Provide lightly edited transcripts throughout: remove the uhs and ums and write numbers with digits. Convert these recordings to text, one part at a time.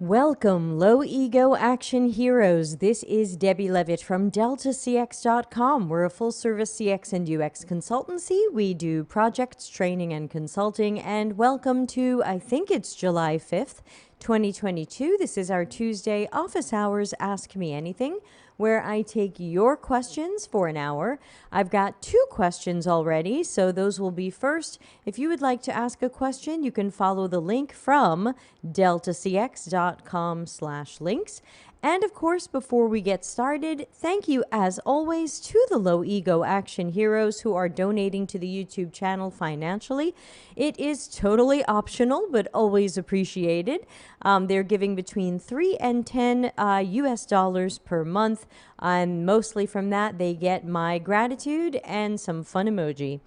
Welcome, low ego action heroes. This is Debbie Levitt from deltacx.com. We're a full service CX and UX consultancy. We do projects, training, and consulting. And welcome to, I think it's July 5th, 2022. This is our Tuesday office hours Ask Me Anything, where I take your questions for an hour. I've got 2 questions already, so those will be first. If you would like to ask a question, you can follow the link from deltacx.com/links. And of course, before we get started, thank you as always to the low ego action heroes who are donating to the YouTube channel financially. It is totally optional, but always appreciated. They're giving between $3 and $10 US dollars per month. And mostly from that, they get my gratitude and some fun emoji.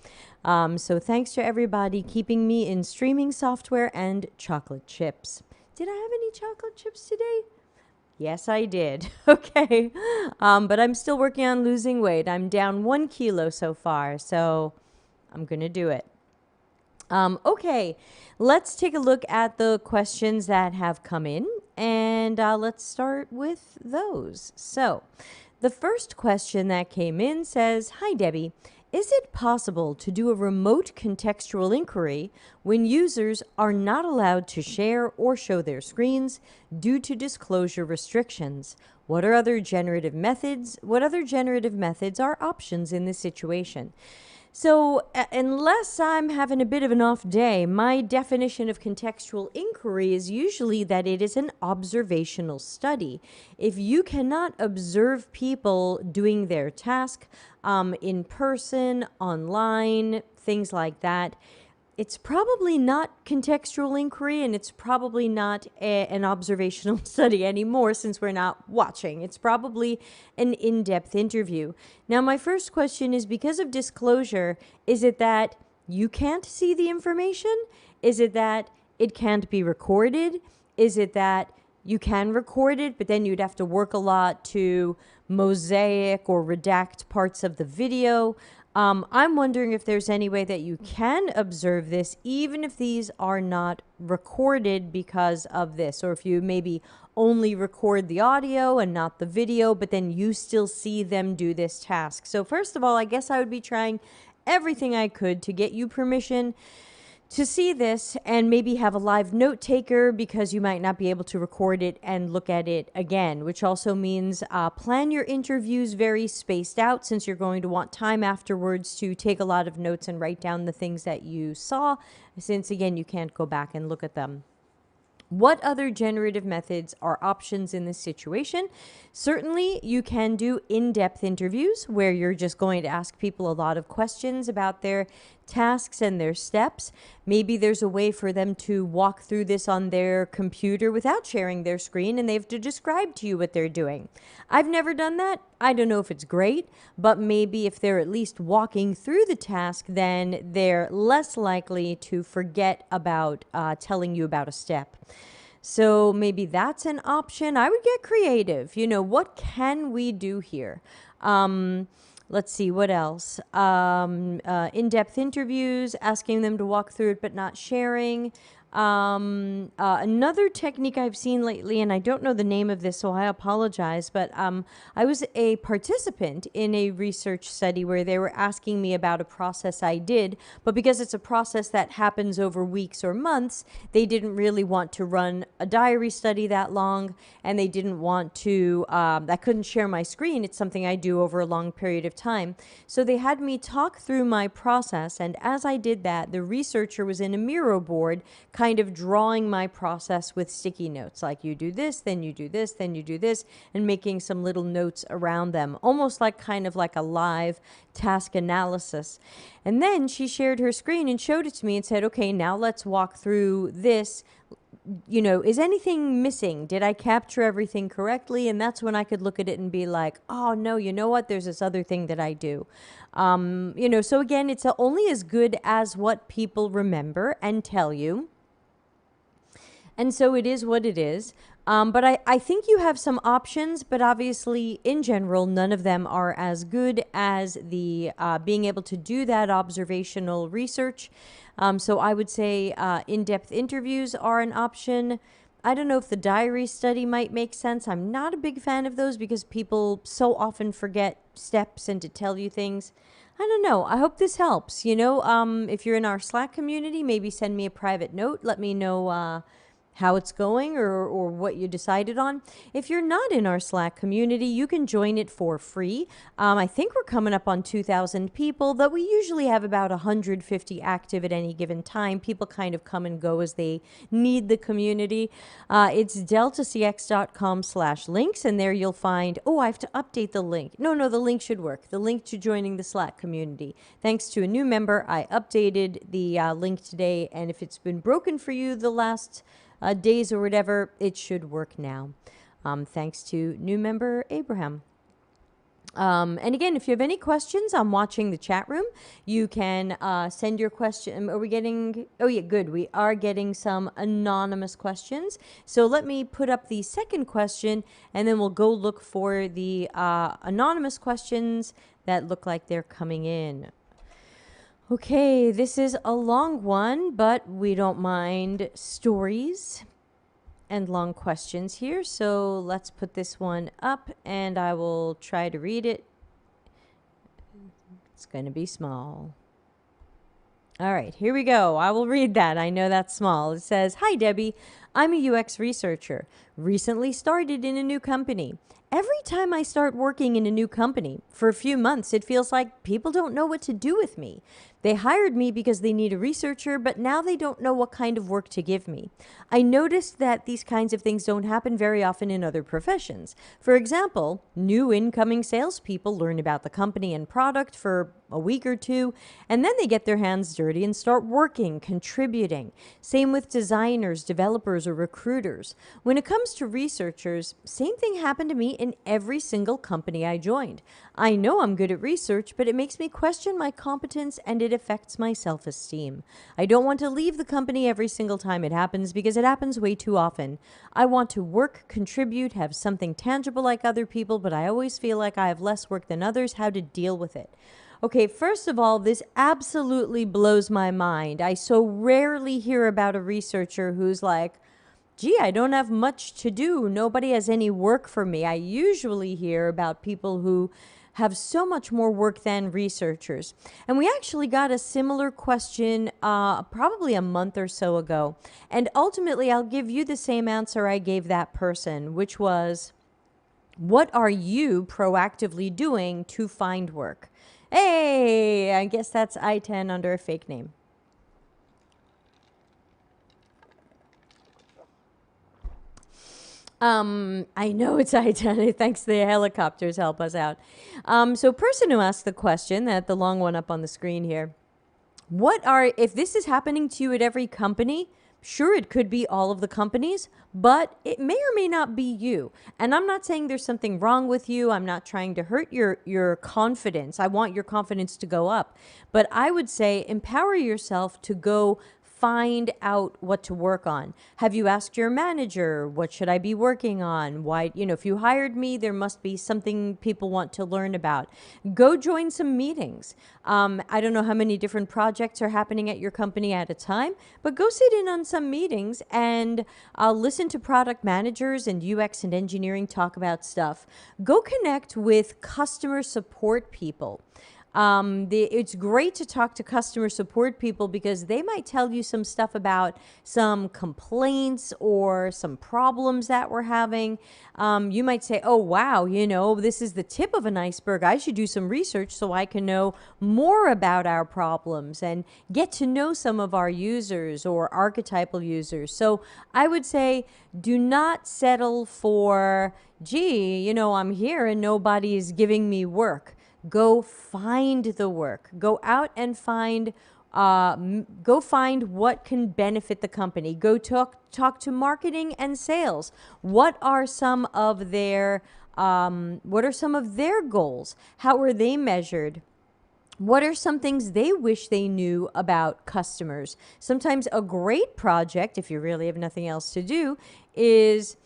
So thanks to everybody keeping me in streaming software and chocolate chips. Did I have any chocolate chips today? Yes, I did. Okay. But I'm still working on losing weight. I'm down 1 kilo so far, so I'm going to do it. Okay, let's take a look at the questions that have come in, and let's start with those. So the first question that came in says, "Hi, Debbie. Is it possible to do a remote contextual inquiry when users are not allowed to share or show their screens due to disclosure restrictions? What other generative methods are options in this situation?" So unless I'm having a bit of an off day, my definition of contextual inquiry is usually that it is an observational study. If you cannot observe people doing their task in person, online, things like that, it's probably not contextual inquiry, and it's probably not an observational study anymore since we're not watching. It's probably an in-depth interview. Now, my first question is, because of disclosure, is it that you can't see the information? Is it that it can't be recorded? Is it that you can record it, but then you'd have to work a lot to mosaic or redact parts of the video? I'm wondering if there's any way that you can observe this, even if these are not recorded because of this, or if you maybe only record the audio and not the video, but then you still see them do this task. So first of all, I guess I would be trying everything I could to get you permission to see this and maybe have a live note taker, because you might not be able to record it and look at it again, which also means plan your interviews very spaced out, since you're going to want time afterwards to take a lot of notes and write down the things that you saw, since again, you can't go back and look at them. What other generative methods are options in this situation? Certainly, you can do in-depth interviews where you're just going to ask people a lot of questions about their tasks and their steps. Maybe there's a way for them to walk through this on their computer without sharing their screen, and they have to describe to you what they're doing. I've never done that. I don't know if it's great, but maybe if they're at least walking through the task, then they're less likely to forget about telling you about a step. So maybe that's an option. I would get creative. You know, what can we do here? Let's see, what else? In-depth interviews, asking them to walk through it but not sharing. Another technique I've seen lately, and I don't know the name of this, so I apologize, but I was a participant in a research study where they were asking me about a process I did, but because it's a process that happens over weeks or months, they didn't really want to run a diary study that long, and they didn't want to, I couldn't share my screen. It's something I do over a long period of time. So they had me talk through my process, and as I did that, the researcher was in a Miro board, kind of drawing my process with sticky notes, like you do this, then you do this, then you do this, and making some little notes around them, almost like kind of like a live task analysis. And then she shared her screen and showed it to me and said, okay, now let's walk through this. You know, is anything missing? Did I capture everything correctly? And that's when I could look at it and be like, oh no, you know what? There's this other thing that I do. You know, so again, it's only as good as what people remember and tell you. And so it is what it is. But I think you have some options, but obviously, in general, none of them are as good as the being able to do that observational research. So I would say in-depth interviews are an option. I don't know if the diary study might make sense. I'm not a big fan of those because people so often forget steps and to tell you things. I don't know. I hope this helps. If you're in our Slack community, maybe send me a private note. Let me know how it's going or what you decided on. If you're not in our Slack community, you can join it for free. I think we're coming up on 2,000 people, though we usually have about 150 active at any given time. People kind of come and go as they need the community. It's deltacx.com/links, and there you'll find, I have to update the link. No, the link should work. The link to joining the Slack community. Thanks to a new member, I updated the link today, and if it's been broken for you the last days or whatever, it should work now. Thanks to new member Abraham. And again, if you have any questions, I'm watching the chat room. You can send your question. Are we getting... Oh, yeah, good. We are getting some anonymous questions. So let me put up the second question, and then we'll go look for the anonymous questions that look like they're coming in. Okay, this is a long one, but we don't mind stories and long questions here. So let's put this one up and I will try to read it. It's going to be small. All right, here we go. I will read that. I know that's small. It says, "Hi, Debbie. I'm a UX researcher. Recently started in a new company. Every time I start working in a new company, for a few months, it feels like people don't know what to do with me. They hired me because they need a researcher, but now they don't know what kind of work to give me. I noticed that these kinds of things don't happen very often in other professions. For example, new incoming salespeople learn about the company and product for a week or two, and then they get their hands dirty and start working, contributing. Same with designers, developers, or recruiters. When it comes to researchers, same thing happened to me in every single company I joined. I know I'm good at research, but it makes me question my competence and it affects my self-esteem. I don't want to leave the company every single time it happens because it happens way too often. I want to work, contribute, have something tangible like other people, but I always feel like I have less work than others. How to deal with it?" Okay, first of all, this absolutely blows my mind. I so rarely hear about a researcher who's like, "Gee, I don't have much to do. Nobody has any work for me." I usually hear about people who have so much more work than researchers. And we actually got a similar question probably a month or so ago. And ultimately, I'll give you the same answer I gave that person, which was, what are you proactively doing to find work? Hey, I guess that's I-10 under a fake name. I know it's I-10. Thanks, the helicopters help us out. So person who asked the question, that the long one up on the screen here, if this is happening to you at every company, sure, it could be all of the companies, but it may or may not be you. And I'm not saying there's something wrong with you. I'm not trying to hurt your confidence. I want your confidence to go up. But I would say empower yourself to go find out what to work on. Have you asked your manager, what should I be working on? Why, if you hired me, there must be something people want to learn about. Go join some meetings. I don't know how many different projects are happening at your company at a time, but go sit in on some meetings and listen to product managers and UX and engineering talk about stuff. Go connect with customer support people. It's great to talk to customer support people because they might tell you some stuff about some complaints or some problems that we're having. You might say, "Oh, wow, this is the tip of an iceberg. I should do some research so I can know more about our problems and get to know some of our users or archetypal users." So I would say, do not settle for, "Gee, I'm here and nobody's giving me work." Go find the work. Go out and find what can benefit the company. Go talk to marketing and sales. What are some of their goals? How are they measured? What are some things they wish they knew about customers? Sometimes a great project, if you really have nothing else to do, is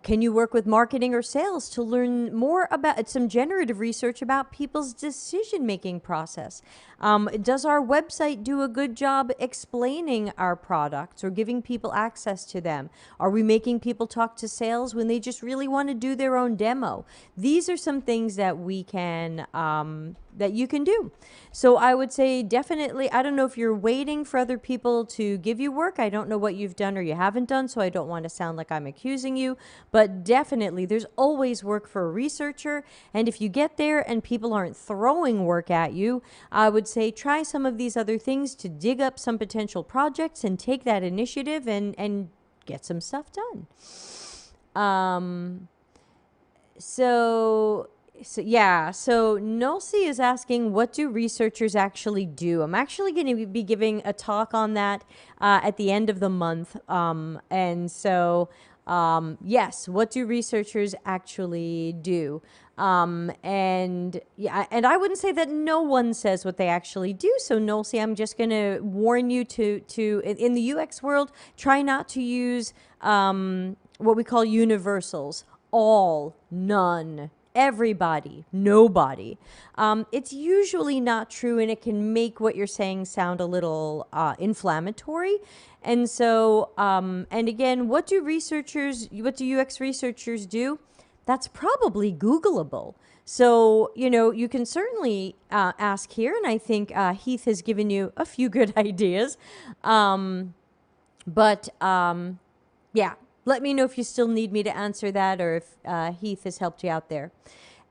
can you work with marketing or sales to learn more about some generative research about people's decision-making process? Does our website do a good job explaining our products or giving people access to them? Are we making people talk to sales when they just really want to do their own demo? These are some things that we can, that you can do. So I would say definitely, I don't know if you're waiting for other people to give you work. I don't know what you've done or you haven't done, so I don't want to sound like I'm accusing you, but definitely there's always work for a researcher. And if you get there and people aren't throwing work at you, I would say try some of these other things to dig up some potential projects and take that initiative and get some stuff done. So Nulsi is asking, what do researchers actually do? I'm actually going to be giving a talk on that at the end of the month. Yes, what do researchers actually do? And I wouldn't say that no one says what they actually do. So Nulsi, I'm just going to warn you to in the UX world, try not to use what we call universals. All, none, everybody, nobody. It's usually not true, and it can make what you're saying sound a little inflammatory. And so, and again, what do UX researchers do? That's probably Googleable. So, you can certainly ask here, and I think Heath has given you a few good ideas. Yeah. Let me know if you still need me to answer that, or if Heath has helped you out there.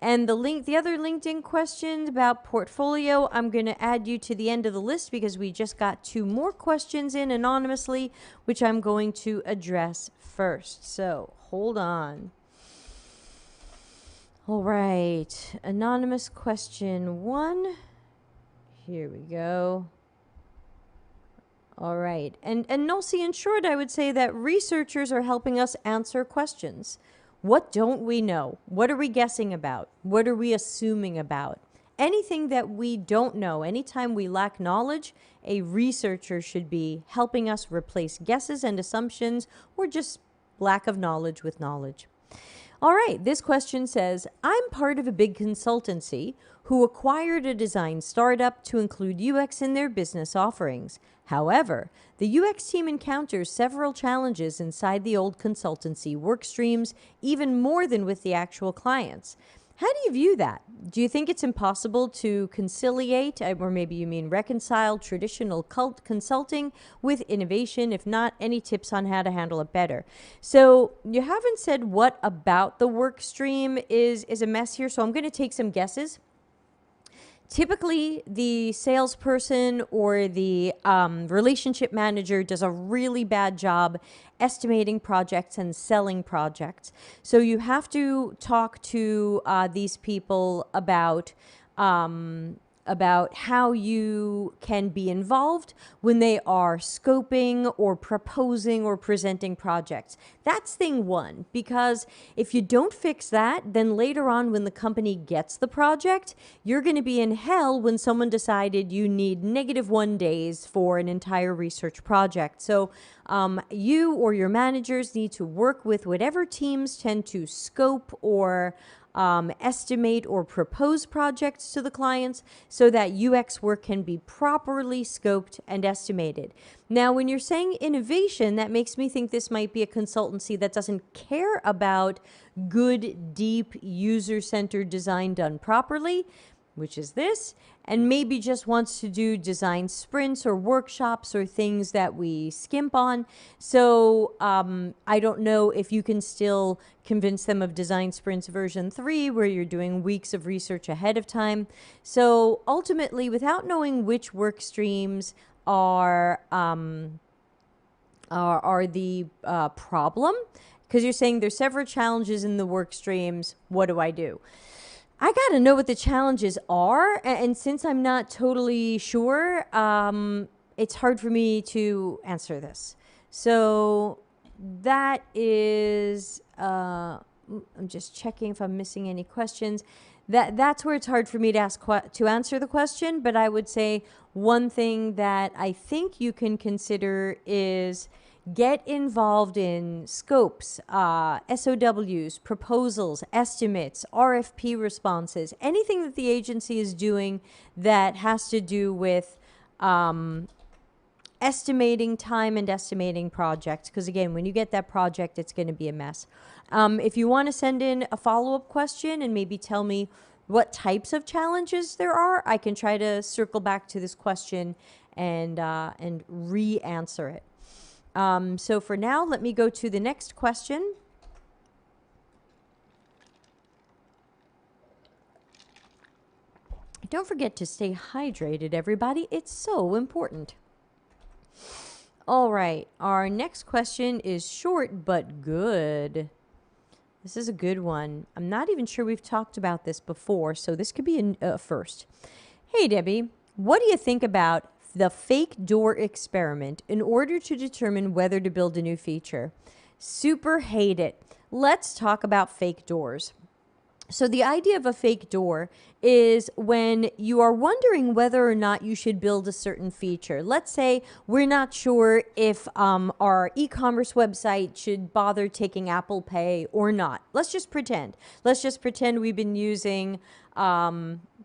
And the other LinkedIn questions about portfolio, I'm going to add you to the end of the list because we just got 2 more questions in anonymously, which I'm going to address first. So hold on. All right. Anonymous question 1. Here we go. All right. And Nulsi, in short, I would say that researchers are helping us answer questions. What don't we know? What are we guessing about? What are we assuming about? Anything that we don't know, anytime we lack knowledge, a researcher should be helping us replace guesses and assumptions or just lack of knowledge with knowledge. All right, this question says, I'm part of a big consultancy who acquired a design startup to include UX in their business offerings. However, the UX team encounters several challenges inside the old consultancy work streams, even more than with the actual clients. How do you view that? Do you think it's impossible to conciliate, or maybe you mean reconcile, traditional consulting with innovation? If not, any tips on how to handle it better? So you haven't said what about the work stream is a mess here, so I'm going to take some guesses. Typically, the salesperson or the relationship manager does a really bad job estimating projects and selling projects. So you have to talk to these people about how you can be involved when they are scoping or proposing or presenting projects. That's thing 1, because if you don't fix that, then later on when the company gets the project, you're going to be in hell when someone decided you need -1 days for an entire research project. So you or your managers need to work with whatever teams tend to scope or estimate or propose projects to the clients so that UX work can be properly scoped and estimated. Now, when you're saying innovation, that makes me think this might be a consultancy that doesn't care about good, deep, user-centered design done properly, which is this, and maybe just wants to do design sprints or workshops or things that we skimp on. So I don't know if you can still convince them of design sprints version 3, where you're doing weeks of research ahead of time. So ultimately, without knowing which work streams are the problem, because you're saying there's several challenges in the work streams, what do I do? I got to know what the challenges are. And since I'm not totally sure, it's hard for me to answer this. So that is, I'm just checking if I'm missing any questions. That's where it's hard for me to answer the question. But I would say one thing that I think you can consider is Get involved in scopes, SOWs, proposals, estimates, RFP responses, anything that the agency is doing that has to do with estimating time and estimating projects. Because again, when you get that project, it's going to be a mess. If you want to send in a follow-up question and maybe tell me what types of challenges there are, I can try to circle back to this question and re-answer it. So for now, let me go to the next question. Don't forget to stay hydrated, everybody. It's so important. All right, our next question is short but good. This is a good one. I'm not even sure we've talked about this before, so this could be a first. Hey, Debbie, what do you think about the fake door experiment in order to determine whether to build a new feature? Super hate it. Let's talk about fake doors. So the idea of a fake door is when you are wondering whether or not you should build a certain feature. Let's say we're not sure if our e-commerce website should bother taking Apple Pay or not. Let's just pretend. Let's just pretend we've been using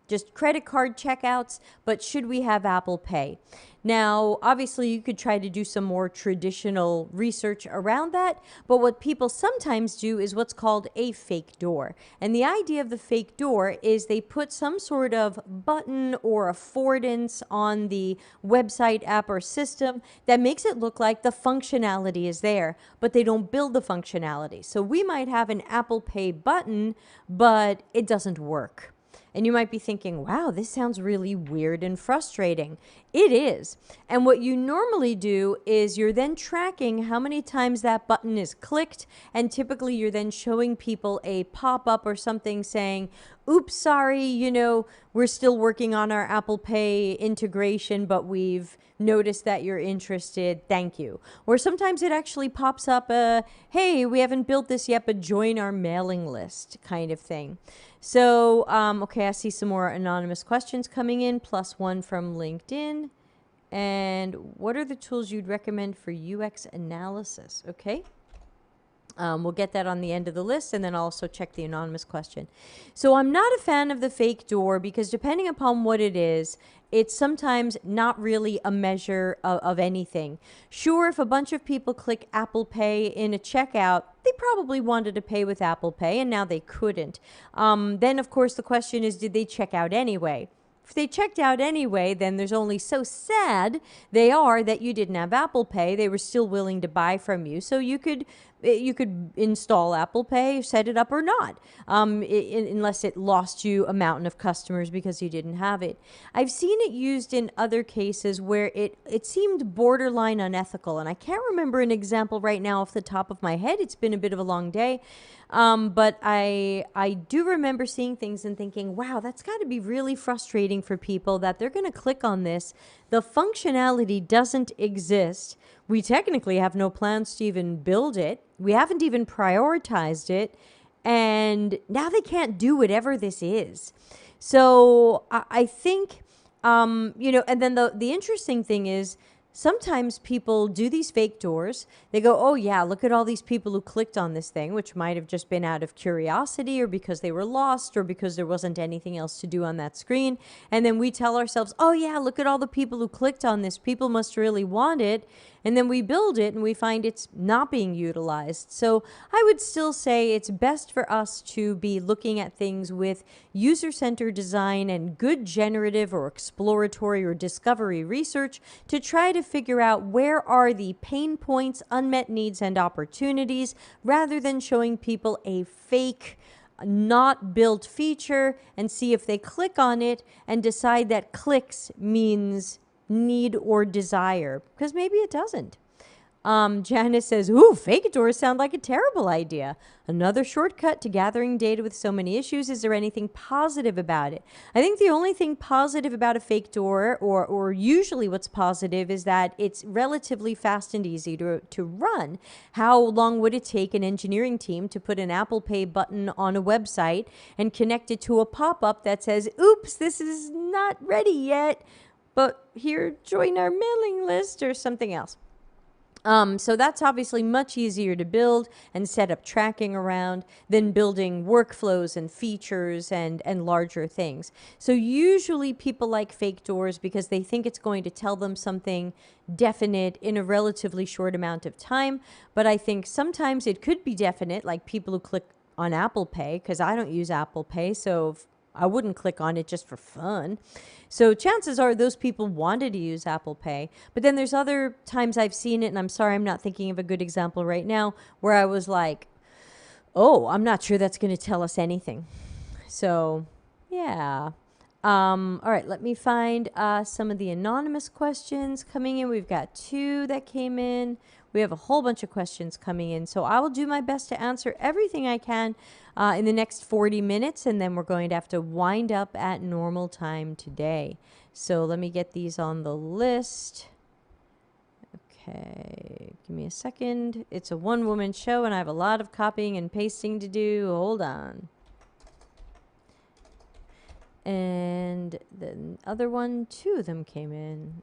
just credit card checkouts, but should we have Apple Pay? Now, obviously, you could try to do some more traditional research around that, but what people sometimes do is what's called a fake door. And the idea of the fake door is they put some sort of button or affordance on the website, app, or system that makes it look like the functionality is there, but they don't build the functionality. So we might have an Apple Pay button, but it doesn't work. And you might be thinking, wow, this sounds really weird and frustrating. It is. And what you normally do is you're then tracking how many times that button is clicked. And typically you're then showing people a pop-up or something saying, oops, sorry, you know, we're still working on our Apple Pay integration, but we've noticed that you're interested. Thank you. Or sometimes it actually pops up hey, we haven't built this yet, but join our mailing list kind of thing. So, okay, I see some more anonymous questions coming in, +1 from LinkedIn. And what are the tools you'd recommend for UX analysis? Okay. We'll get that on the end of the list, and then I'll also check the anonymous question. So I'm not a fan of the fake door because depending upon what it is, it's sometimes not really a measure of anything. Sure, if a bunch of people click Apple Pay in a checkout, they probably wanted to pay with Apple Pay, and now they couldn't. Then, of course, the question is, did they check out anyway? If they checked out anyway, then there's only so sad they are that you didn't have Apple Pay. They were still willing to buy from you. So you could install Apple Pay, set it up or not, unless it lost you a mountain of customers because you didn't have it. I've seen it used in other cases where it seemed borderline unethical. And I can't remember an example right now off the top of my head. It's been a bit of a long day. But I do remember seeing things and thinking, wow, that's got to be really frustrating for people that they're going to click on this. The functionality doesn't exist. We technically have no plans to even build it. We haven't even prioritized it. And now they can't do whatever this is. So I think, you know, and then the interesting thing is, sometimes people do these fake doors. They go, oh yeah, look at all these people who clicked on this thing, which might have just been out of curiosity or because they were lost or because there wasn't anything else to do on that screen. And then we tell ourselves, oh yeah, look at all the people who clicked on this. People must really want it. And then we build it and we find it's not being utilized. So I would still say it's best for us to be looking at things with user-centered design and good generative or exploratory or discovery research to try to figure out where are the pain points, unmet needs, and opportunities, rather than showing people a fake, not built feature and see if they click on it and decide that clicks means need or desire, because maybe it doesn't. Janice says, ooh, fake doors sound like a terrible idea. Another shortcut to gathering data with so many issues. Is there anything positive about it? I think the only thing positive about a fake door, or usually what's positive, is that it's relatively fast and easy to run. How long would it take an engineering team to put an Apple Pay button on a website and connect it to a pop-up that says, oops, this is not ready yet, but here, join our mailing list or something else? So that's obviously much easier to build and set up tracking around than building workflows and features and larger things. So usually people like fake doors because they think it's going to tell them something definite in a relatively short amount of time. But I think sometimes it could be definite, like people who click on Apple Pay, because I don't use Apple Pay, so I wouldn't click on it just for fun. So chances are those people wanted to use Apple Pay. But then there's other times I've seen it, and I'm sorry I'm not thinking of a good example right now, where I was like, oh, I'm not sure that's going to tell us anything. So, yeah. All right, let me find some of the anonymous questions coming in. We've got 2 that came in. We have a whole bunch of questions coming in. So I will do my best to answer everything I can in the next 40 minutes, and then we're going to have to wind up at normal time today. So let me get these on the list. Okay, give me a second. It's a one-woman show, and I have a lot of copying and pasting to do. Hold on. And the other one, 2 of them came in.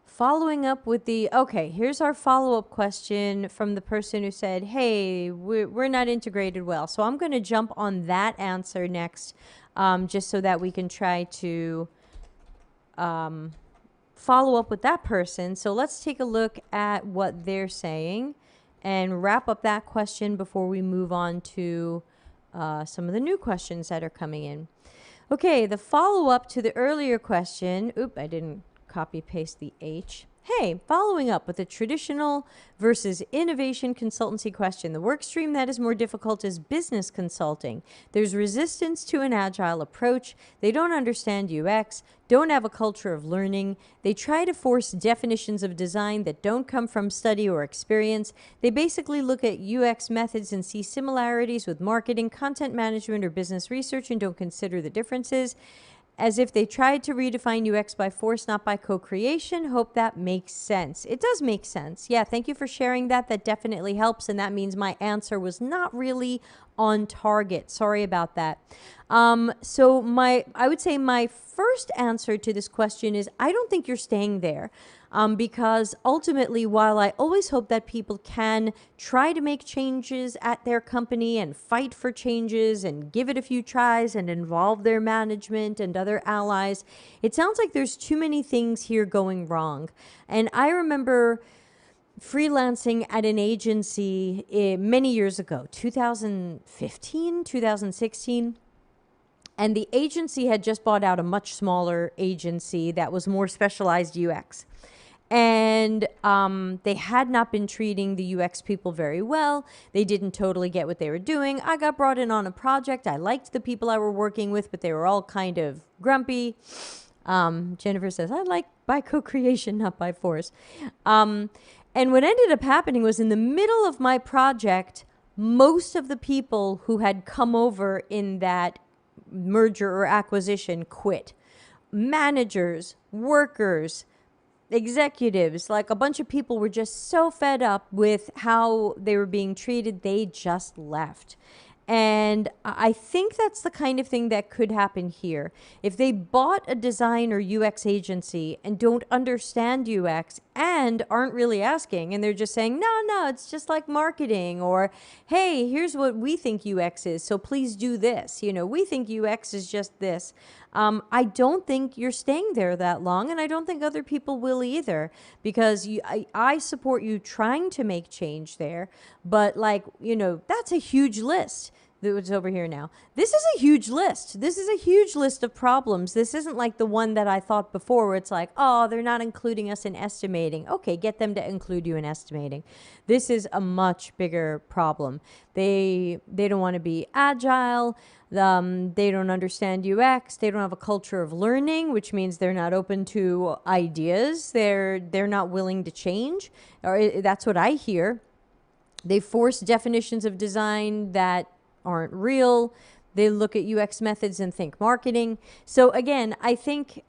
Following up with okay, here's our follow-up question from the person who said, hey, we're not integrated well. So I'm going to jump on that answer next, just so that we can try to follow up with that person. So let's take a look at what they're saying and wrap up that question before we move on to some of the new questions that are coming in. Okay, the follow-up to the earlier question, I didn't copy paste the H. Hey, following up with a traditional versus innovation consultancy question. The work stream that is more difficult is business consulting. There's resistance to an agile approach. They don't understand UX, don't have a culture of learning. They try to force definitions of design that don't come from study or experience. They basically look at UX methods and see similarities with marketing, content management, or business research and don't consider the differences. As if they tried to redefine UX by force, not by co-creation. Hope that makes sense. It does make sense. Yeah, thank you for sharing that. That definitely helps, and that means my answer was not really on target. Sorry about that. So I would say my first answer to this question is I don't think you're staying there. Because ultimately, while I always hope that people can try to make changes at their company and fight for changes and give it a few tries and involve their management and other allies, it sounds like there's too many things here going wrong. And I remember freelancing at an agency many years ago, 2015, 2016. And the agency had just bought out a much smaller agency that was more specialized UX. And they had not been treating the UX people very well. They didn't totally get what they were doing. I got brought in on a project. I liked the people I were working with, but they were all kind of grumpy. Jennifer says, I like by co-creation, not by force. And what ended up happening was in the middle of my project, most of the people who had come over in that merger or acquisition quit. Managers, workers, executives, like a bunch of people were just so fed up with how they were being treated, they just left. And I think that's the kind of thing that could happen here. If they bought a design or UX agency and don't understand UX and aren't really asking, and they're just saying, no, it's just like marketing, or, hey, here's what we think UX is, so please do this. We think UX is just this. I don't think you're staying there that long, and I don't think other people will either, because I support you trying to make change there, but that's a huge list. That's over here now. This is a huge list. This is a huge list of problems. This isn't like the one that I thought before where it's like, oh, they're not including us in estimating. Okay, get them to include you in estimating. This is a much bigger problem. They don't want to be agile. They don't understand UX. They don't have a culture of learning, which means they're not open to ideas. They're not willing to change. Or that's what I hear. They force definitions of design that aren't real. They look at UX methods and think marketing. So again, I think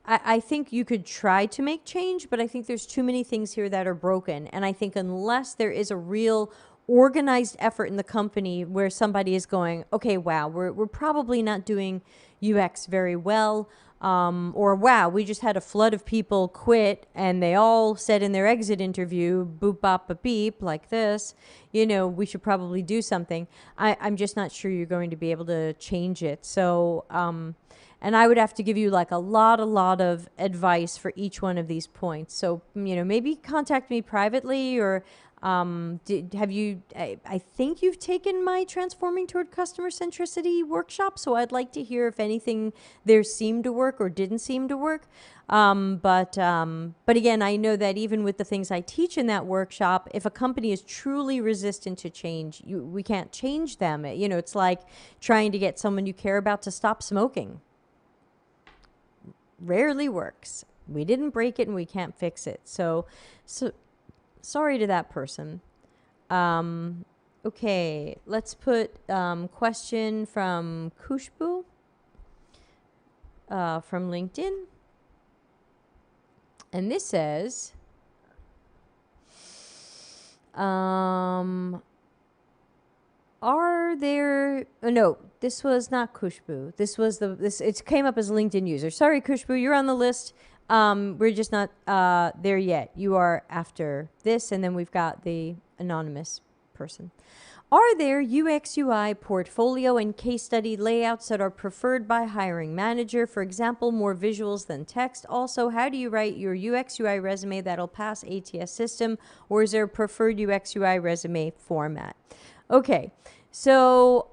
you could try to make change, but I think there's too many things here that are broken. And I think unless there is a real organized effort in the company where somebody is going, okay, wow, we're probably not doing UX very well. or wow, we just had a flood of people quit and they all said in their exit interview, boop, bop, a beep, like this, we should probably do something. I'm just not sure you're going to be able to change it. So, and I would have to give you like a lot of advice for each one of these points. So, maybe contact me privately, or I think you've taken my Transforming Toward Customer Centricity workshop, so I'd like to hear if anything there seemed to work or didn't seem to work. But again, I know that even with the things I teach in that workshop, if a company is truly resistant to change, we can't change them. It's like trying to get someone you care about to stop smoking. Rarely works. We didn't break it and we can't fix it. So sorry to that person. Okay, let's put question from Kushbu from LinkedIn. And this says, are there, no, this was not Kushbu. This was it came up as a LinkedIn user. Sorry, Kushbu, you're on the list. We're just not there yet. You are after this, and then we've got the anonymous person. Are there UX UI portfolio and case study layouts that are preferred by hiring manager? For example, more visuals than text. Also, how do you write your UX UI resume that'll pass ATS system, or is there a preferred UX UI resume format? Okay, so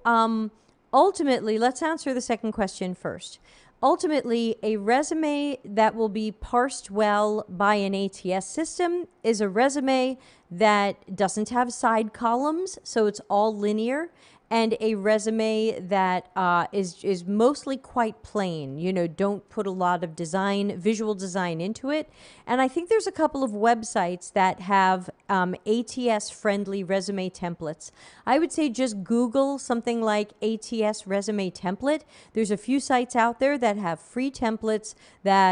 ultimately, let's answer the second question first. Ultimately, a resume that will be parsed well by an ATS system is a resume that doesn't have side columns, so it's all linear, and a resume that is mostly quite plain. Don't put a lot of visual design into it. And I think there's a couple of websites that have ATS-friendly resume templates. I would say just Google something like ATS resume template. There's a few sites out there that have free templates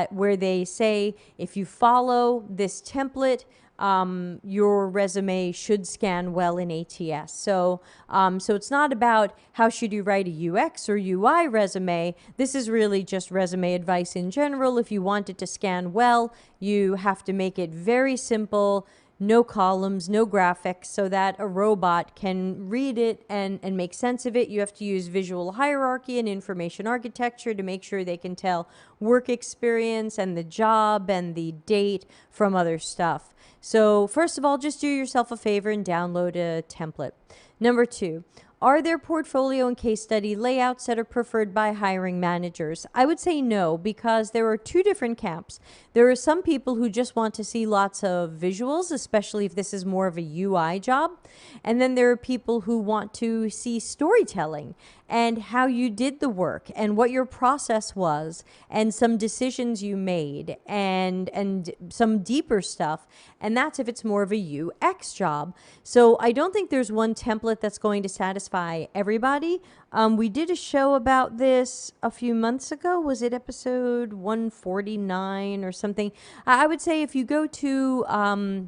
where they say, if you follow this template, your resume should scan well in ATS. So it's not about how should you write a UX or UI resume. This is really just resume advice in general. If you want it to scan well, you have to make it very simple, no columns, no graphics, so that a robot can read it and make sense of it. You have to use visual hierarchy and information architecture to make sure they can tell work experience and the job and the date from other stuff. So first of all, just do yourself a favor and download a template. Number 2, are there portfolio and case study layouts that are preferred by hiring managers? I would say no, because there are two different camps. There are some people who just want to see lots of visuals, especially if this is more of a UI job. And then there are people who want to see storytelling and how you did the work and what your process was and some decisions you made and some deeper stuff. And that's if it's more of a UX job. So I don't think there's one template that's going to satisfy everybody. We did a show about this a few months ago. Was it episode 149 or something? I would say if you go to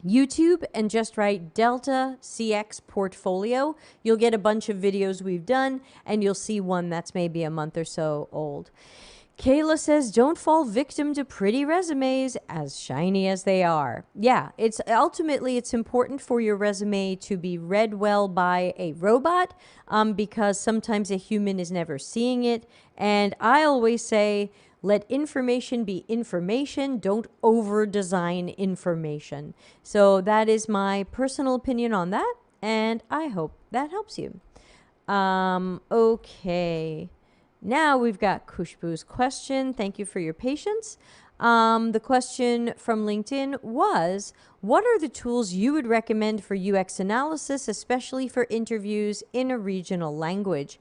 YouTube and just write Delta CX portfolio, you'll get a bunch of videos we've done, and you'll see one that's maybe a month or so old. Kayla says, don't fall victim to pretty resumes, as shiny as they are. Yeah, it's important for your resume to be read well by a robot, because sometimes a human is never seeing it. And I always say, let information be information. Don't over-design information. So that is my personal opinion on that, and I hope that helps you. Okay. Now we've got Kushbu's question. Thank you for your patience. The question from LinkedIn was, what are the tools you would recommend for UX analysis, especially for interviews in a regional language?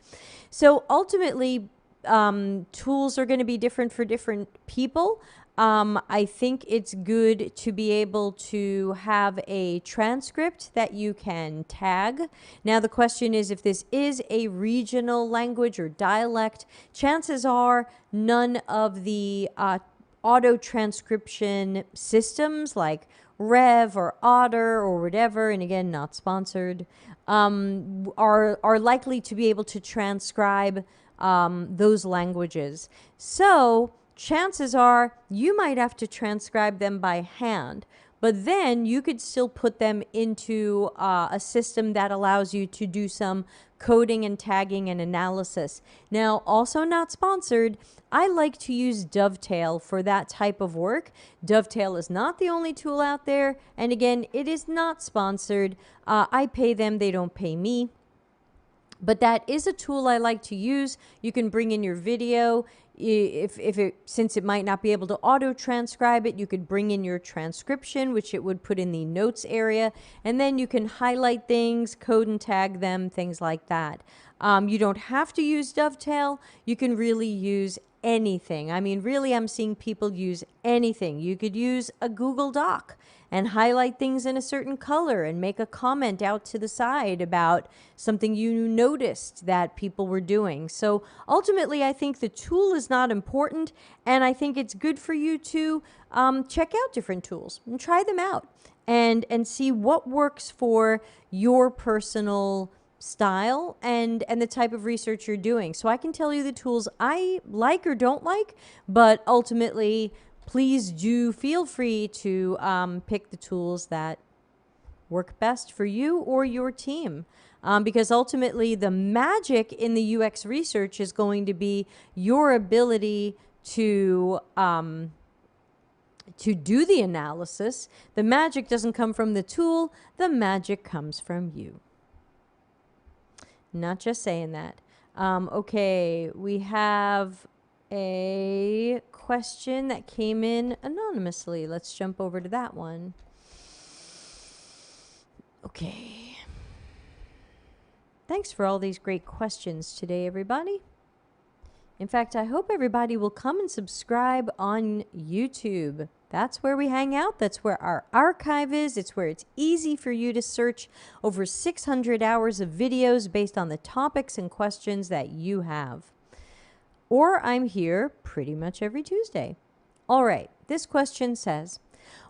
So ultimately, tools are going to be different for different people. I think it's good to be able to have a transcript that you can tag. Now, the question is, if this is a regional language or dialect, chances are none of the auto transcription systems like Rev or Otter or whatever, and again, not sponsored, are likely to be able to transcribe those languages. So chances are you might have to transcribe them by hand. But then you could still put them into a system that allows you to do some coding and tagging and analysis. Now, also not sponsored, I like to use Dovetail for that type of work. Dovetail is not the only tool out there. And again, it is not sponsored. I pay them, they don't pay me. But that is a tool I like to use. You can bring in your video. Since it might not be able to auto transcribe it, you could bring in your transcription, which it would put in the notes area, and then you can highlight things, code and tag them, things like that. You don't have to use Dovetail. You can really use anything. I mean, really, I'm seeing people use anything. You could use a Google Doc and highlight things in a certain color and make a comment out to the side about something you noticed that people were doing. So ultimately, I think the tool is not important, and I think it's good for you to check out different tools and try them out and see what works for your personal style and the type of research you're doing. So I can tell you the tools I like or don't like, but ultimately, please do feel free to pick the tools that work best for you or your team. Because ultimately, the magic in the UX research is going to be your ability to do the analysis. The magic doesn't come from the tool. The magic comes from you. Not just saying that. Okay, we have a question that came in anonymously. Let's jump over to that one. Okay. Thanks for all these great questions today, everybody. In fact, I hope everybody will come and subscribe on YouTube. That's where we hang out. That's where our archive is. It's where it's easy for you to search over 600 hours of videos based on the topics and questions that you have. Or I'm here pretty much every Tuesday. All right, this question says,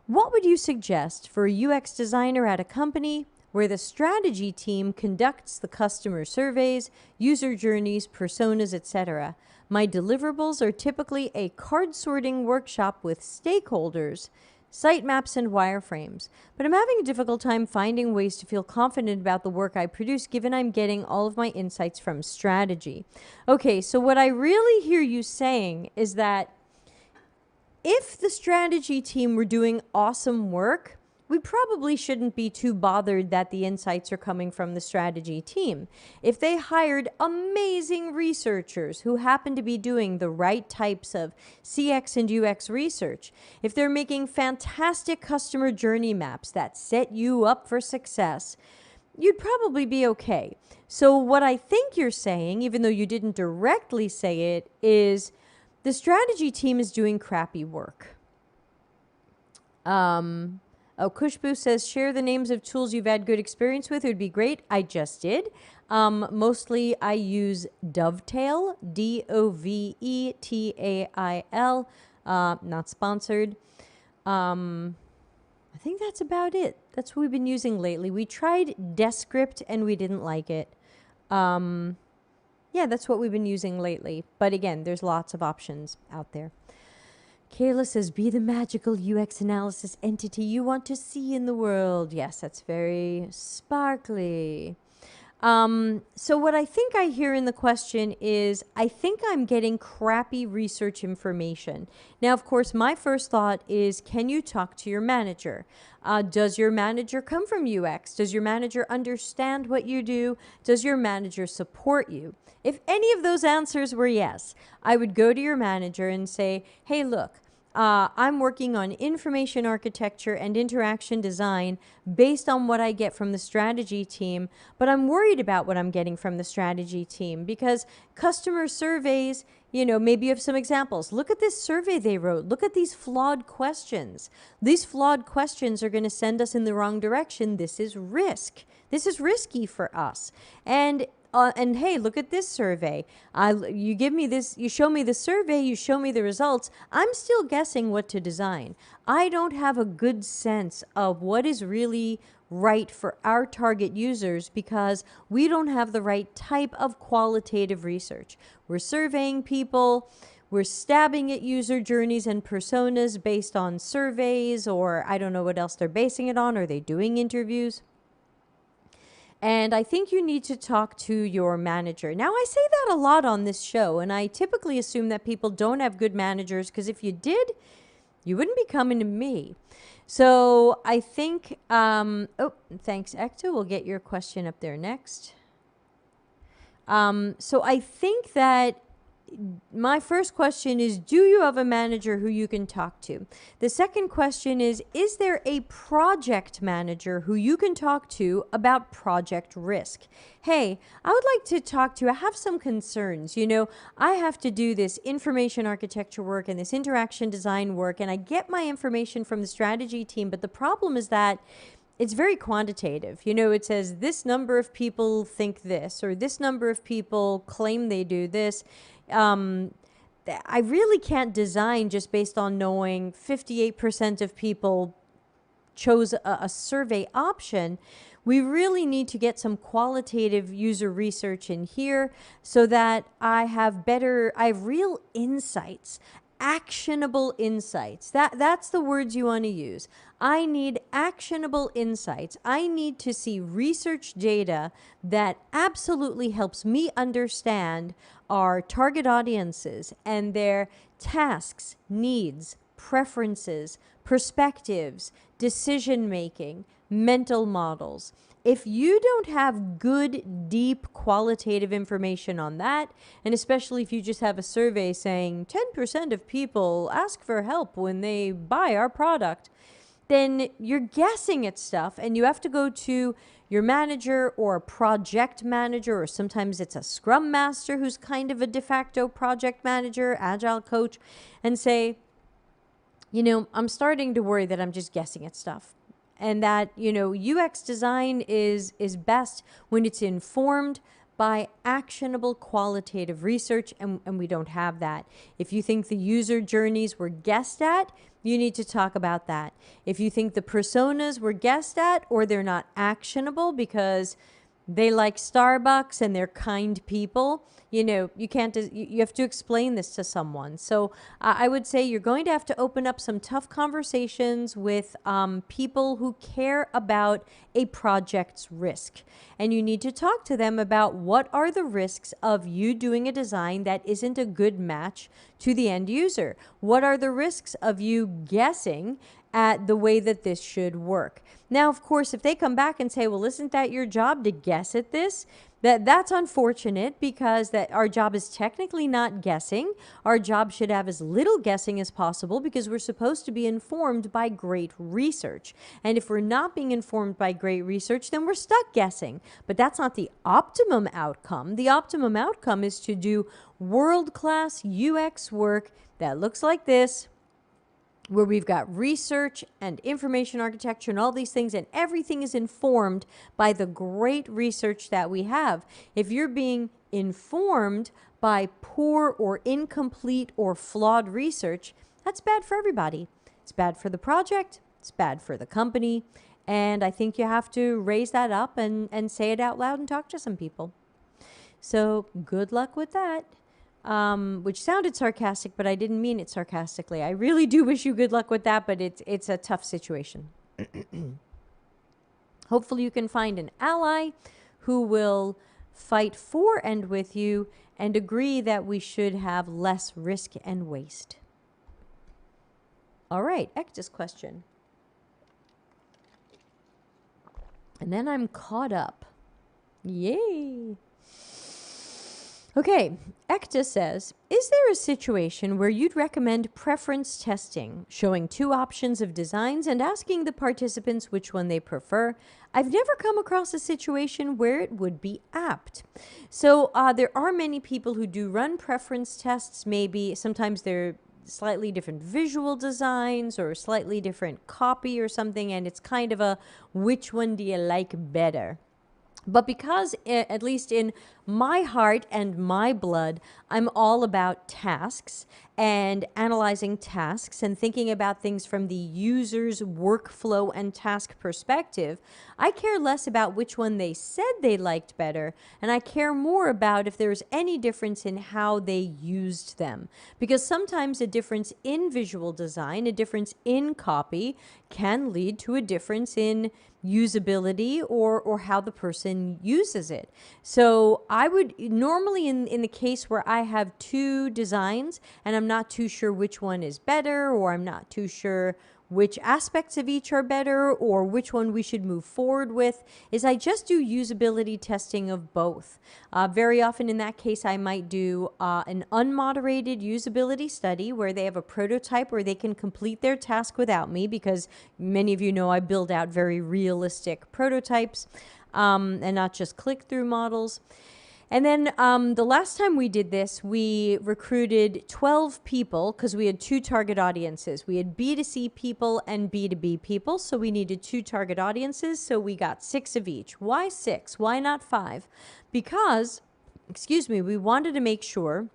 what would you suggest for a UX designer at a company where the strategy team conducts the customer surveys, user journeys, personas, etc.? My deliverables are typically a card sorting workshop with stakeholders, sitemaps, and wireframes. But I'm having a difficult time finding ways to feel confident about the work I produce, given I'm getting all of my insights from strategy. Okay, so what I really hear you saying is that if the strategy team were doing awesome work, we probably shouldn't be too bothered that the insights are coming from the strategy team. If they hired amazing researchers who happen to be doing the right types of CX and UX research, if they're making fantastic customer journey maps that set you up for success, you'd probably be okay. So what I think you're saying, even though you didn't directly say it, is the strategy team is doing crappy work. Oh, Kushbu says, share the names of tools you've had good experience with. It would be great. I just did. Mostly I use Dovetail, Dovetail, not sponsored. I think that's about it. That's what we've been using lately. We tried Descript and we didn't like it. Yeah, that's what we've been using lately. But again, there's lots of options out there. Kayla says, be the magical UX analysis entity you want to see in the world. Yes, that's very sparkly. So what I think I hear in the question is, I think I'm getting crappy research information. Now, of course, my first thought is, can you talk to your manager? Does your manager come from UX? Does your manager understand what you do? Does your manager support you? If any of those answers were yes, I would go to your manager and say, hey, look, I'm working on information architecture and interaction design based on what I get from the strategy team, but I'm worried about what I'm getting from the strategy team because customer surveys, you know, maybe you have some examples. Look at this survey they wrote. Look at these flawed questions. These flawed questions are going to send us in the wrong direction. This is risk. This is risky for us. And and hey, look at this survey. You give me this, you show me the survey, you show me the results. I'm still guessing what to design. I don't have a good sense of what is really right for our target users because we don't have the right type of qualitative research. We're surveying people. We're stabbing at user journeys and personas based on surveys, or I don't know what else they're basing it on. Are they doing interviews? And I think you need to talk to your manager. Now, I say that a lot on this show, and I typically assume that people don't have good managers because if you did, you wouldn't be coming to me. So I think, oh, thanks, Ekta. We'll get your question up there next. So I think that my first question is, do you have a manager who you can talk to? The second question is there a project manager who you can talk to about project risk? Hey, I would like to talk to you. I have some concerns. You know, I have to do this information architecture work and this interaction design work, and I get my information from the strategy team, but the problem is that it's very quantitative. You know, it says this number of people think this, or this number of people claim they do this. I really can't design just based on knowing 58% of people chose a survey option. We really need to get some qualitative user research in here so that I have real insights. Actionable insights. That's the words you want to use. I need actionable insights. I need to see research data that absolutely helps me understand our target audiences and their tasks, needs, preferences, perspectives, decision making, mental models. If you don't have good, deep, qualitative information on that, and especially if you just have a survey saying 10% of people ask for help when they buy our product, then you're guessing at stuff and you have to go to your manager or a project manager, or sometimes it's a scrum master who's kind of a de facto project manager, agile coach, and say, you know, I'm starting to worry that I'm just guessing at stuff. And that, you know, UX design is best when it's informed by actionable qualitative research, and we don't have that. If you think the user journeys were guessed at, you need to talk about that. If you think the personas were guessed at or they're not actionable because they like Starbucks and they're kind people, you know, you can't, you have to explain this to someone. So I would say you're going to have to open up some tough conversations with people who care about a project's risk. And you need to talk to them about what are the risks of you doing a design that isn't a good match to the end user. What are the risks of you guessing at the way that this should work? Now, of course, if they come back and say, well, isn't that your job to guess at this? That's unfortunate because that our job is technically not guessing. Our job should have as little guessing as possible because we're supposed to be informed by great research. And if we're not being informed by great research, then we're stuck guessing. But that's not the optimum outcome. The optimum outcome is to do world-class UX work that looks like this, where we've got research and information architecture and all these things, and everything is informed by the great research that we have. If you're being informed by poor or incomplete or flawed research, that's bad for everybody. It's bad for the project, it's bad for the company, and I think you have to raise that up and say it out loud and talk to some people. So good luck with that. Which sounded sarcastic, but I didn't mean it sarcastically. I really do wish you good luck with that, but it's a tough situation. Hopefully you can find an ally who will fight for and with you and agree that we should have less risk and waste. All right, Ekta's question. And then I'm caught up. Yay! Okay, Ekta says, is there a situation where you'd recommend preference testing, showing two options of designs and asking the participants which one they prefer? I've never come across a situation where it would be apt. So there are many people who do run preference tests. Maybe sometimes they're slightly different visual designs or slightly different copy or something, and it's kind of a which one do you like better? But because, at least in my heart and my blood, I'm all about tasks and analyzing tasks and thinking about things from the user's workflow and task perspective, I care less about which one they said they liked better, and I care more about if there's any difference in how they used them. Because sometimes a difference in visual design, a difference in copy, can lead to a difference in usability or how the person uses it. So I would normally, in the case where I have two designs and I'm not too sure which one is better, or I'm not too sure which aspects of each are better, or which one we should move forward with, is I just do usability testing of both. Very often in that case, I might do an unmoderated usability study where they have a prototype where they can complete their task without me, because many of you know I build out very realistic prototypes and not just click-through models. And then the last time we did this, we recruited 12 people because we had two target audiences. We had B2C people and B2B people, so we needed two target audiences, so we got 6 of each. Why 6? Why not 5? Because, we wanted to make sure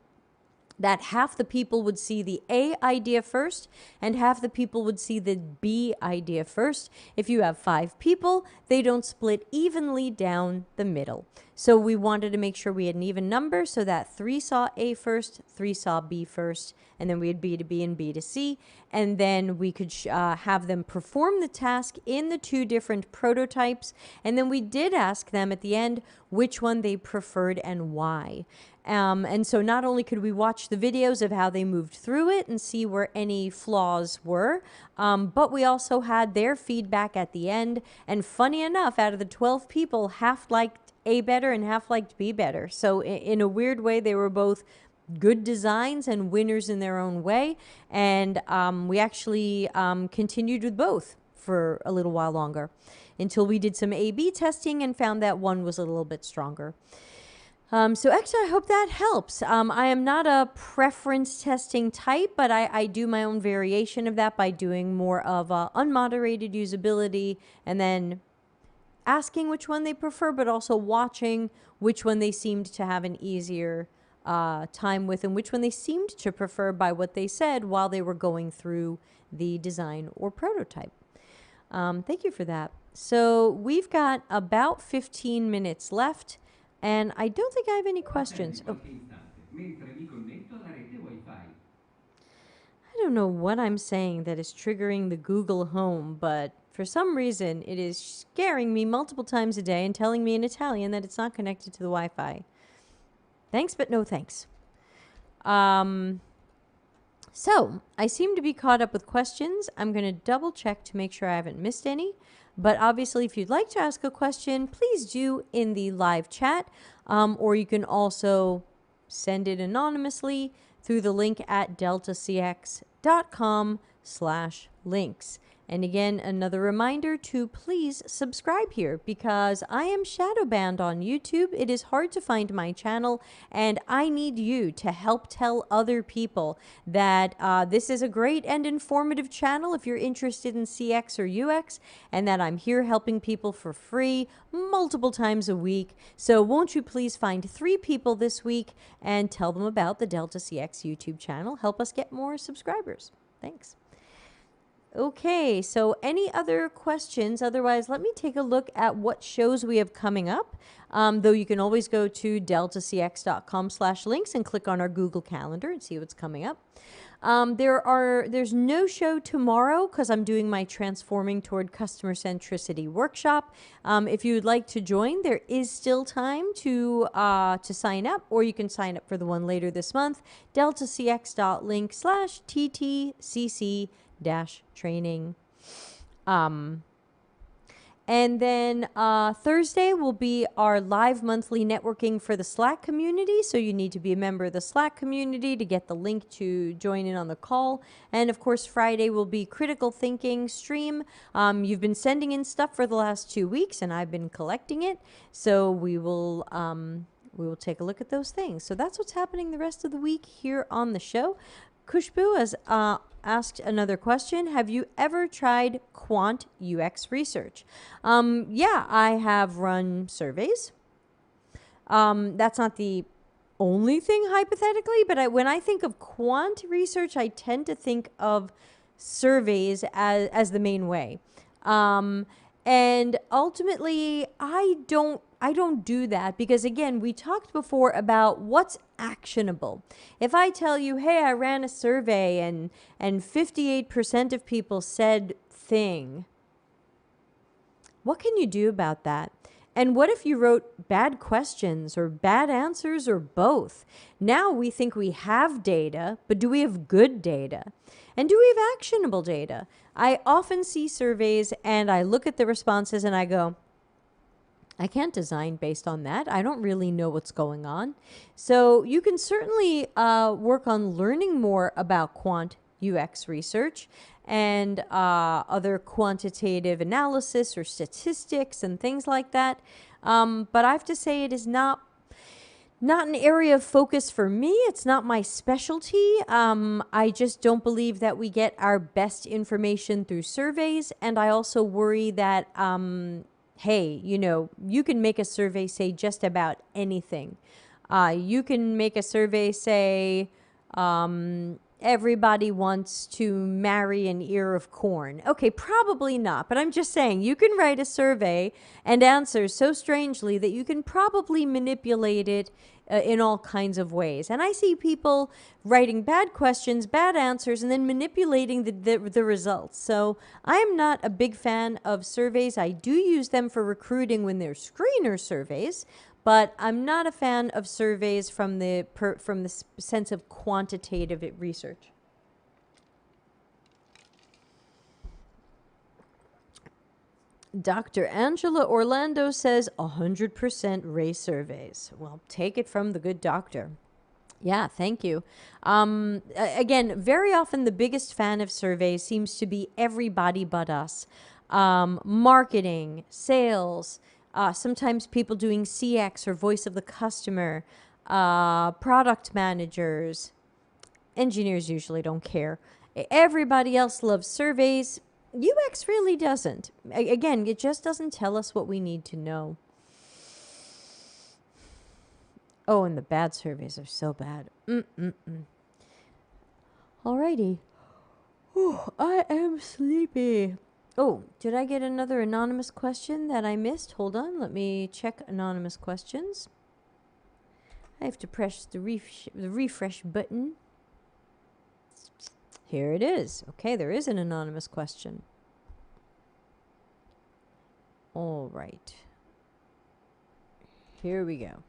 that half the people would see the A idea first and half the people would see the B idea first. If you have 5 people, they don't split evenly down the middle. So we wanted to make sure we had an even number so that 3 saw A first, 3 saw B first, and then we had B2B and B2C, and then we could have them perform the task in the 2 different prototypes, and then we did ask them at the end which one they preferred and why. And so not only could we watch the videos of how they moved through it and see where any flaws were, but we also had their feedback at the end. And funny enough, out of the 12 people, half liked A better and half liked B better. So in a weird way, they were both good designs and winners in their own way. And we actually continued with both for a little while longer until we did some A/B testing and found that one was a little bit stronger. So actually, I hope that helps. I am not a preference testing type, but I do my own variation of that by doing more of unmoderated usability and then asking which one they prefer, but also watching which one they seemed to have an easier time with and which one they seemed to prefer by what they said while they were going through the design or prototype. Thank you for that. So we've got about 15 minutes left. And I don't think I have any questions. Oh. I don't know what I'm saying that is triggering the Google Home, but for some reason it is scaring me multiple times a day and telling me in Italian that it's not connected to the Wi-Fi. Thanks, but no thanks. So I seem to be caught up with questions. I'm going to double check to make sure I haven't missed any. But obviously, if you'd like to ask a question, please do in the live chat, or you can also send it anonymously through the link at deltacx.com/links. And again, another reminder to please subscribe here because I am shadow banned on YouTube. It is hard to find my channel, and I need you to help tell other people that this is a great and informative channel if you're interested in CX or UX, and that I'm here helping people for free multiple times a week. So won't you please find 3 people this week and tell them about the Delta CX YouTube channel. Help us get more subscribers. Thanks. Okay, so any other questions? Otherwise, let me take a look at what shows we have coming up. Though you can always go to deltacx.com/links and click on our Google Calendar and see what's coming up. There's no show tomorrow because I'm doing my Transforming Toward Customer Centricity workshop. If you would like to join, there is still time to sign up, or you can sign up for the one later this month, deltacx.link/ttcc-training. And then Thursday will be our live monthly networking for the Slack community. So you need to be a member of the Slack community to get the link to join in on the call. And of course, Friday will be critical thinking stream. You've been sending in stuff for the last 2 weeks and I've been collecting it. So we will take a look at those things. So that's what's happening the rest of the week here on the show. Khushbu, asked another question. Have you ever tried quant UX research? Yeah, I have run surveys. That's not the only thing hypothetically, but when I think of quant research, I tend to think of surveys as the main way. And ultimately, I don't do that because, again, we talked before about what's actionable. If I tell you, hey, I ran a survey and 58% of people said thing, what can you do about that? And what if you wrote bad questions or bad answers or both? Now we think we have data, but do we have good data? And do we have actionable data? I often see surveys and I look at the responses and I go, I can't design based on that. I don't really know what's going on. So you can certainly work on learning more about quant UX research and other quantitative analysis or statistics and things like that. But I have to say it is not an area of focus for me. It's not my specialty. I just don't believe that we get our best information through surveys. And I also worry that, hey, you know, you can make a survey say just about anything. You can make a survey say, everybody wants to marry an ear of corn. Okay, probably not, but I'm just saying you can write a survey and answer so strangely that you can probably manipulate it in all kinds of ways. And I see people writing bad questions, bad answers, and then manipulating the results. So I am not a big fan of surveys. I do use them for recruiting when they're screener surveys, but I'm not a fan of surveys from the sense of quantitative research. Dr. Angela Orlando says 100% race surveys. Well, take it from the good doctor. Yeah, thank you. Again, very often the biggest fan of surveys seems to be everybody but us. Marketing, sales, sometimes people doing CX or voice of the customer, product managers, engineers usually don't care. Everybody else loves surveys. UX really doesn't. Again, it just doesn't tell us what we need to know. Oh, and the bad surveys are so bad. Alrighty. Ooh, I am sleepy. Oh, did I get another anonymous question that I missed? Hold on, let me check anonymous questions. I have to press the refresh button. Here it is. Okay, there is an anonymous question. All right. Here we go.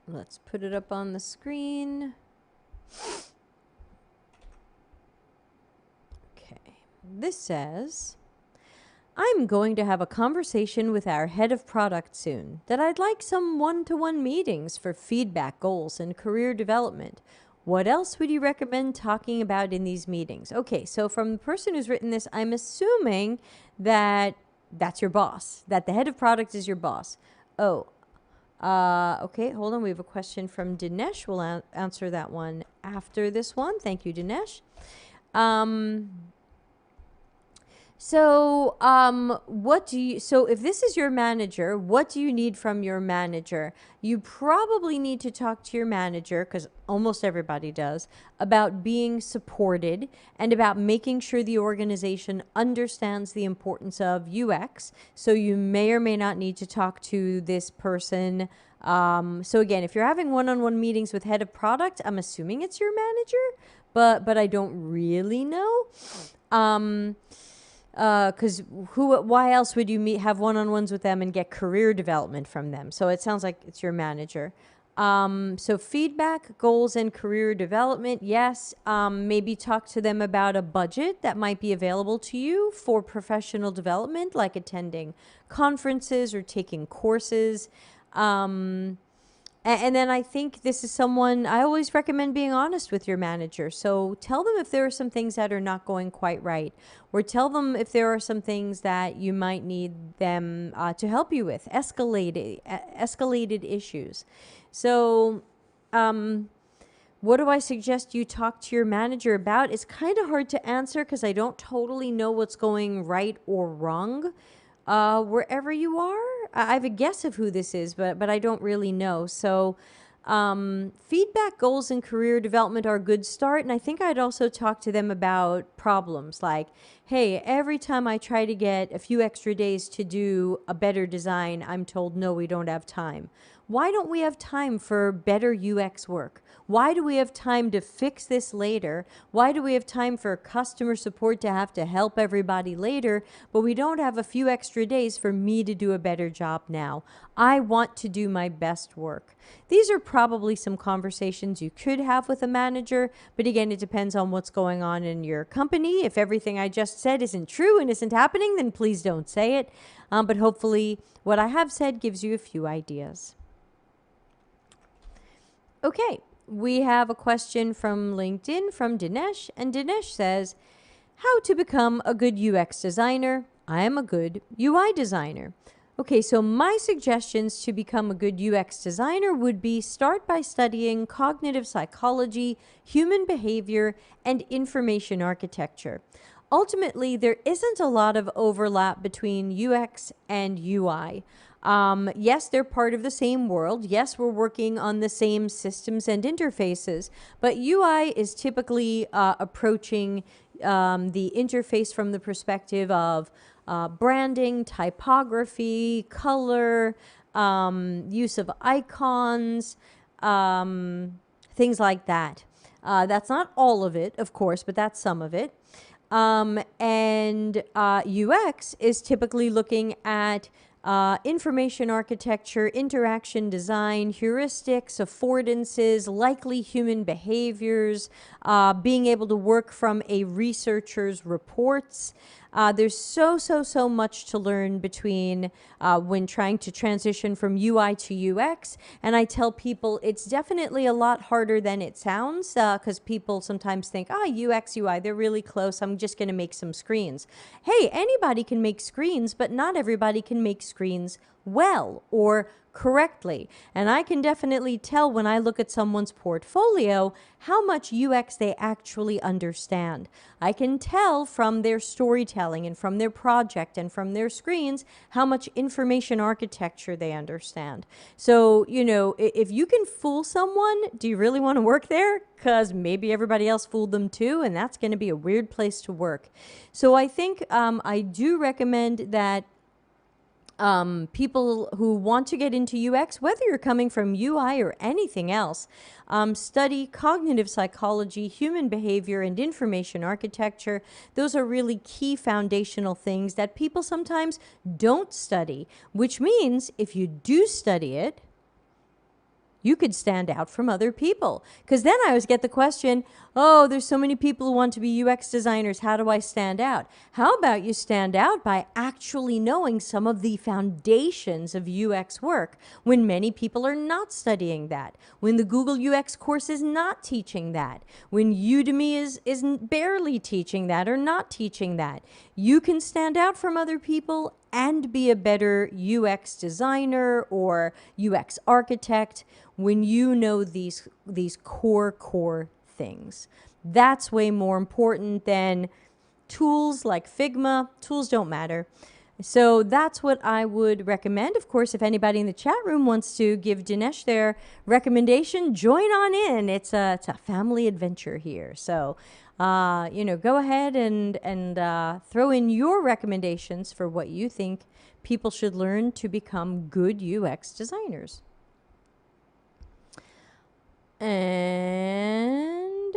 Let's put it up on the screen. Okay. This says, I'm going to have a conversation with our head of product soon that I'd like some one-to-one meetings for feedback, goals, and career development. What else would you recommend talking about in these meetings? Okay, so from the person who's written this, I'm assuming that that's your boss, that the head of product is your boss. Oh, okay, hold on. We have a question from Dinesh. We'll answer that one after this one. Thank you, Dinesh. So if this is your manager, what do you need from your manager? You probably need to talk to your manager, because almost everybody does, about being supported and about making sure the organization understands the importance of UX. So you may or may not need to talk to this person. So again, if you're having one-on-one meetings with head of product, I'm assuming it's your manager, but I don't really know. Because why else would you have one-on-ones with them and get career development from them? So it sounds like it's your manager. So feedback, goals, and career development, yes. Maybe talk to them about a budget that might be available to you for professional development, like attending conferences or taking courses. And then I think this is someone, I always recommend being honest with your manager. So tell them if there are some things that are not going quite right, or tell them if there are some things that you might need them to help you with, escalated issues. So What do I suggest you talk to your manager about? It's kind of hard to answer because I don't totally know what's going right or wrong wherever you are. I have a guess of who this is, but I don't really know. So feedback, goals, and career development are a good start. And I think I'd also talk to them about problems like, hey, every time I try to get a few extra days to do a better design, I'm told, no, we don't have time. Why don't we have time for better UX work? Why do we have time to fix this later? Why do we have time for customer support to have to help everybody later, but we don't have a few extra days for me to do a better job now? I want to do my best work. These are probably some conversations you could have with a manager, but again, it depends on what's going on in your company. If everything I just said isn't true and isn't happening, then please don't say it. But hopefully what I have said gives you a few ideas. Okay, we have a question from LinkedIn from Dinesh, and Dinesh says, how to become a good UX designer? I am a good UI designer. Okay, so my suggestions to become a good UX designer would be start by studying cognitive psychology, human behavior, and information architecture. Ultimately, there isn't a lot of overlap between UX and UI. Yes, they're part of the same world. Yes, we're working on the same systems and interfaces, but UI is typically approaching the interface from the perspective of branding, typography, color, use of icons, things like that. That's not all of it, of course, but that's some of it. And UX is typically looking at information architecture, interaction design, heuristics, affordances, likely human behaviors, being able to work from a researcher's reports. There's so much to learn between when trying to transition from UI to UX. And I tell people it's definitely a lot harder than it sounds because people sometimes think, UX, UI, they're really close. I'm just going to make some screens. Hey, anybody can make screens, but not everybody can make screens well or correctly. And I can definitely tell when I look at someone's portfolio how much UX they actually understand. I can tell from their storytelling and from their project and from their screens how much information architecture they understand. So, you know, if you can fool someone, do you really want to work there? Because maybe everybody else fooled them too, and that's going to be a weird place to work. So I think I do recommend that people who want to get into UX, whether you're coming from UI or anything else, study cognitive psychology, human behavior, and information architecture. Those are really key foundational things that people sometimes don't study, which means if you do study it, you could stand out from other people. Because then I always get the question, oh, there's so many people who want to be UX designers. How do I stand out? How about you stand out by actually knowing some of the foundations of UX work when many people are not studying that, when the Google UX course is not teaching that, when Udemy isn't barely teaching that or not teaching that. You can stand out from other people and be a better UX designer or UX architect when you know these core things. That's way more important than tools like Figma. Tools don't matter. So that's what I would recommend. Of course, if anybody in the chat room wants to give Dinesh their recommendation, join on in. It's a family adventure here. So, you know, go ahead and throw in your recommendations for what you think people should learn to become good UX designers. And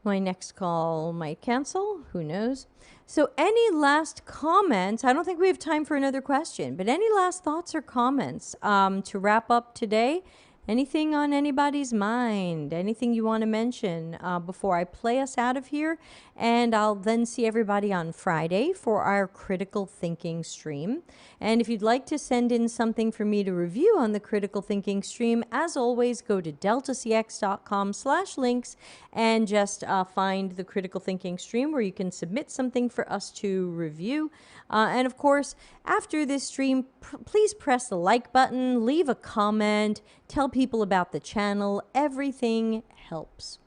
my next call might cancel. Who knows? So any last comments? I don't think we have time for another question, but any last thoughts or comments to wrap up today Anything on anybody's mind? Anything you want to mention before I play us out of here? And I'll then see everybody on Friday for our critical thinking stream. And if you'd like to send in something for me to review on the critical thinking stream, as always, go to deltacx.com/links and just find the critical thinking stream where you can submit something for us to review. And of course, after this stream, please press the like button, leave a comment, tell people about the channel. Everything helps.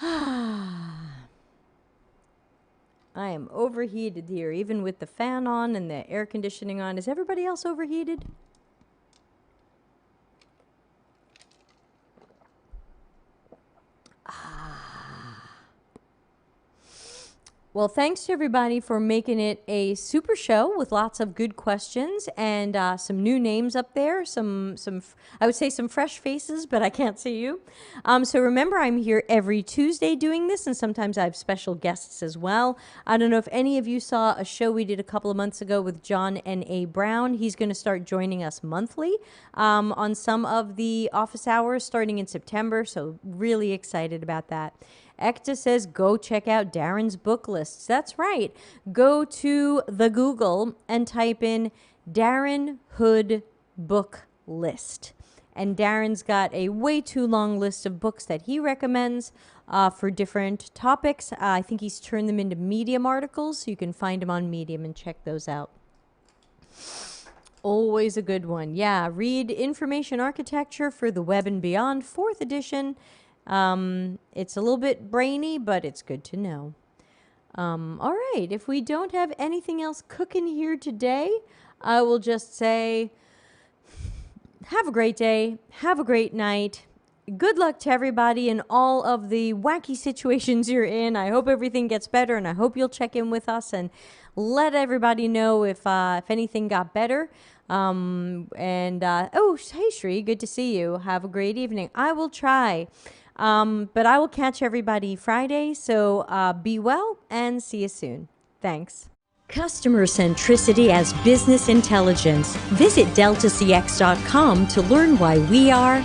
I am overheated here, even with the fan on and the air conditioning on. Is everybody else overheated? Well, thanks to everybody for making it a super show with lots of good questions and some new names up there. I would say some fresh faces, but I can't see you. So remember, I'm here every Tuesday doing this, and sometimes I have special guests as well. I don't know if any of you saw a show we did a couple of months ago with John N.A. Brown. He's going to start joining us monthly on some of the office hours starting in September, so really excited about that. Ekta says, go check out Darren's book lists. That's right. Go to the Google and type in Darren Hood book list. And Darren's got a way too long list of books that he recommends for different topics. I think he's turned them into Medium articles, so you can find them on Medium and check those out. Always a good one. Yeah, read Information Architecture for the Web and Beyond, 4th edition. It's a little bit brainy, but it's good to know. All right, if we don't have anything else cooking here today, I will just say, have a great day, have a great night. Good luck to everybody in all of the wacky situations you're in. I hope everything gets better, and I hope you'll check in with us and let everybody know if anything got better. Oh, hey, Shri, good to see you. Have a great evening. I will try. But I will catch everybody Friday, so be well and see you soon. Thanks. Customer centricity as business intelligence. Visit deltacx.com to learn why we are